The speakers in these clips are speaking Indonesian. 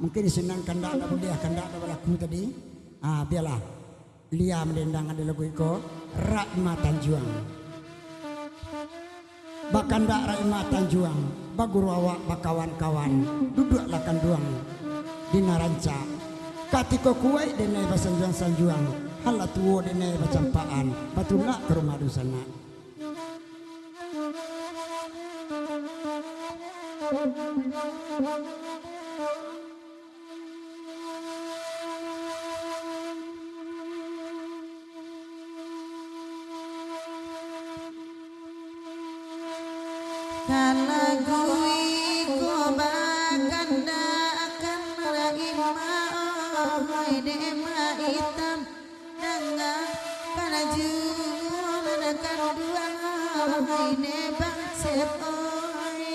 Mungkin senang kandak ada boleh kandak ada lagu tadi. Biarlah Lia mendendang ada lagu iko Rahma Tanjuang. Bakandak Rahma Tanjuang, baguru awak bakawan-kawan, duduklah kanduang di naranca. Katiko kuai denai basanjuang sanjuang, halatuo denai bacampaan, patulak ke rumah dusana. Kalagui ko baganda akan raima oi dema hitam nanga kanaju manakan dua oi ne bang sepoi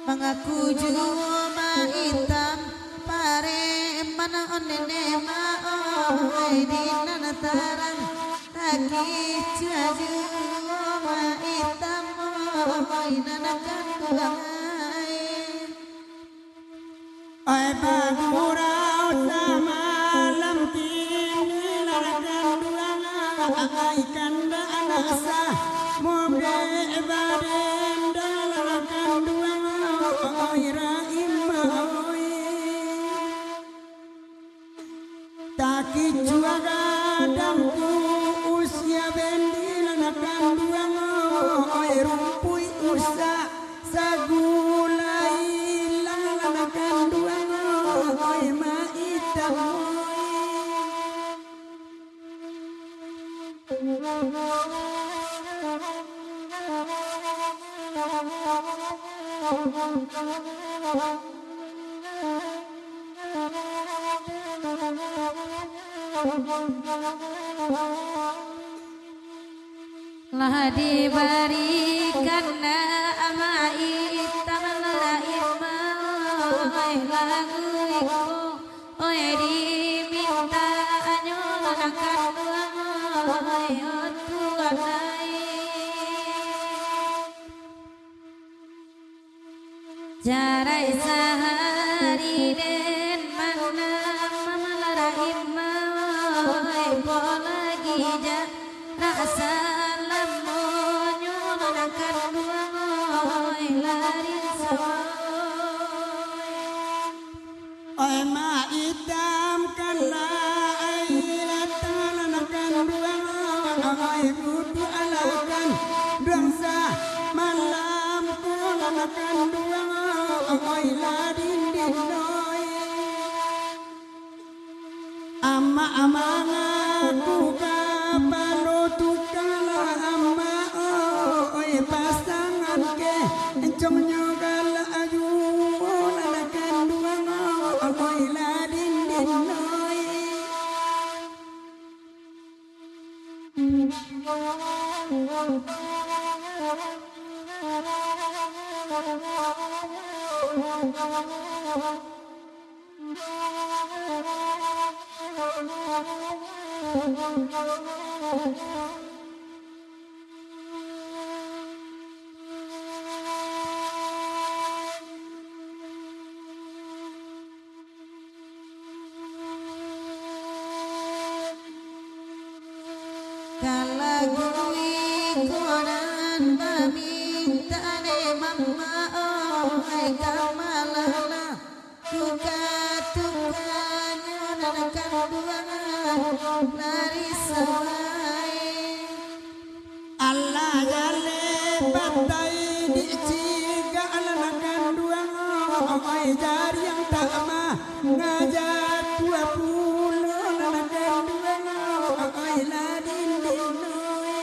mengaku juma hitam pare mana onene ma oi di nanataran lagi jaju ma hitam oi nanakan tulangai Ai bagurau samalam kini larakan duang ai kanda anasa mobe baden dalarakan duang oi raima oi taki juaga damku usia bendi larakan duang oi rumpui usa sagulai larakan duang oi maita lah diberikan nama hitam laima oi lagu iko oi diminta nyolakan duang oi otuanai jarai sehari den mana mamalara imma oi polagi ja rasa lamo nyolakan duang oi lari sawoi oi maitam kana ai latanakan duang oi kudu alakan duang sa malam kulanakan duang oi ladin dinoi ama aku kapalo tukala ama oi pasangan ke encong nyogala ayu lalakan duang oi ladin dinoi kalagui koran meminta ne mama oi kamalala tuka tukanya nanakan duang lari sawai Allah jale batai di ciga alanakan duang oi jari yang tak mah ngajak 20 alanakan duang oi ladin dinoi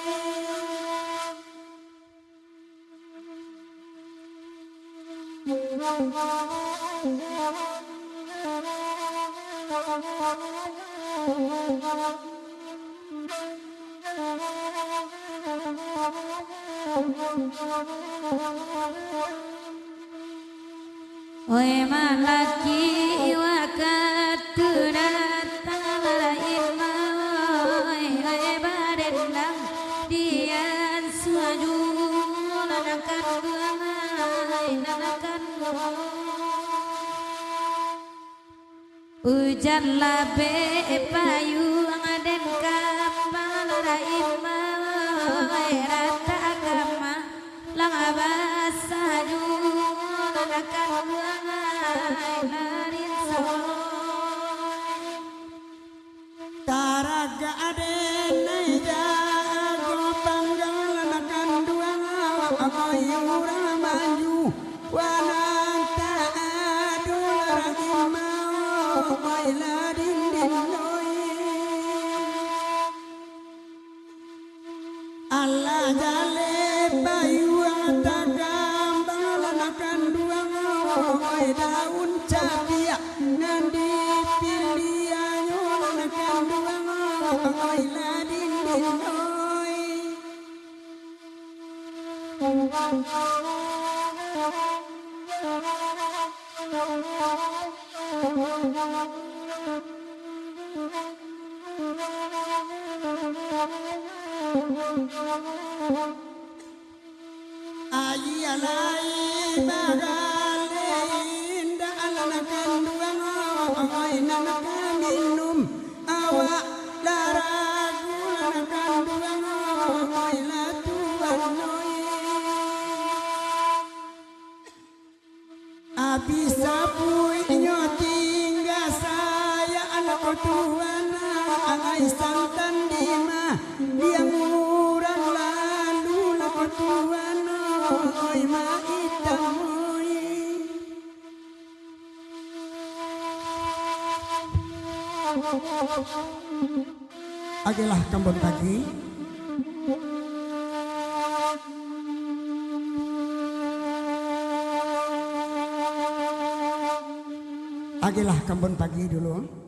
oi malaki wakatuna tangala ilma oi badendang dian suaju Hujan labe payu ngaden kapal raima rata agama lang abasa nanakan buangai larin soy Taraga adenai jago panggalan akan duang akoyura maju wanang taadul ragimau mailadin dinoi Allah jale bayu tagam banggalan akan duang oi daun capia nandi pilihannya akan duang oi ladin dinoi Ayalai bagalin dalakan duang oi nanakan minum awak laragu nanakan duang oi latuan noi Abis sapui nyotingga saya anak tuan angai santan dima dia murah lalu lako tuan oi ma itamoi Agilah kambon pagi Agilah kambon pagi dulu